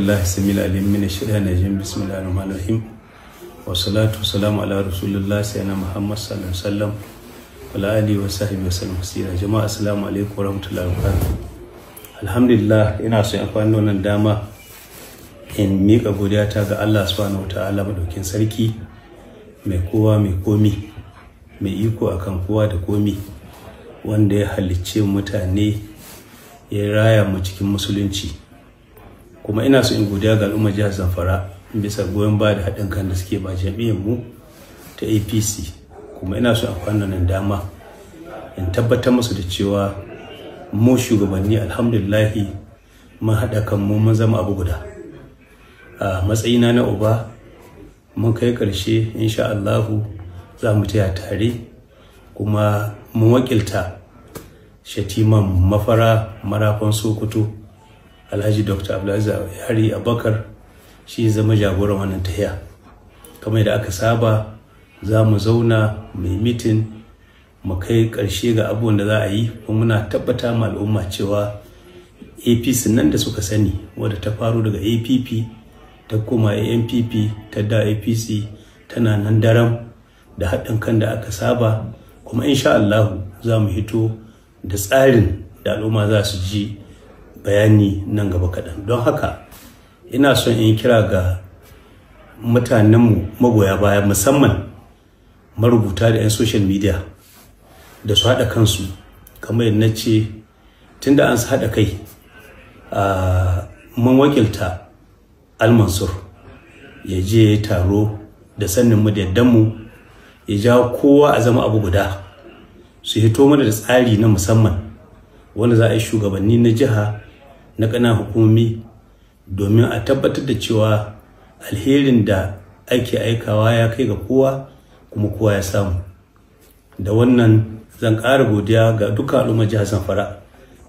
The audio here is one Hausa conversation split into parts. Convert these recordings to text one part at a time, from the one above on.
الله السميع العليم من الشيطان الرجيم بسم الله الرحمن الرحيم والصلاة والسلام على رسول الله سيدنا محمد صلى الله عليه وسلم وعلى آله وصحبه وسلم كثيرا جماعة السلام عليكم ورحمة الله وبركاته. Alhamdulillah ina so in amfani da wannan dama in miƙa godiyata ga Allah subhanahu wataala madaukin sarki mai kowa mai komi mai iko akan kowa da komi wanda ya halicce mutane ya raya mu cikin musulunci. Kuma ina so in godiya ga al'ummar jihar Zamfara bisa goyon ba da haɗin kan da suke ba jami'an mu ta APC. Kuma ina so in amfani da wannan dama in tabbatar musu da cewa mu shugabanni alhamdulillahi mun haɗa kan mu mun zama abu guda. A matsayina na uba mun kai ƙarshe insha Allahu za mu taya tare kuma mun wakilta shatiman mafara marafan Sokoto Alhaji Dr. Abdulaziz Yari Abubakar shi zama jagoran wannan tahiya. Kamar da aka saba za mu zauna mai mitin mu kai ƙarshe ga abubuwan da za a yi kuma muna tabbata ma al'umma cewa APC nan da suka sani wadda ta faru daga APP ta koma ANPP ta da APC tana nan daram da haɗin kan da aka saba kuma insha Allah za mu hito da tsarin da al'umma za su ji bayani nan gaba kaɗan. Don haka ina son in kira ga mutanenmu magoya baya musamman marubuta da 'yan social media da su haɗa kansu kamar yadda na ce tunda an su haɗa kai mun wakilta Al-Mansur ya je taro da sanninmu da yaddanmu ya jawo kowa a zama abu guda su hito mana da tsari na musamman wanda za a yi shugabanni na jiha na ƙananan hukumomi domin a tabbatar da cewa alherin da ake aikawa ya kai ga kowa kuma kowa ya samu. Da wannan zan ƙara godiya ga dukkan al'ummar jihar Zamfara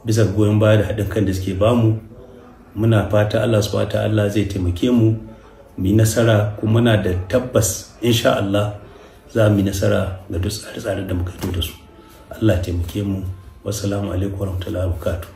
bisa goyon baya da haɗin kan da suke bamu. Muna fata Allah subhanahu wataala zai taimake mu mu yi nasara kuma muna da tabbas insha Allah za mu yi nasara ga duk tsare-tsaren da muka fito da su. Allah taimake mu. Wassalamu alaikum warahmatullahi wabarakatuh.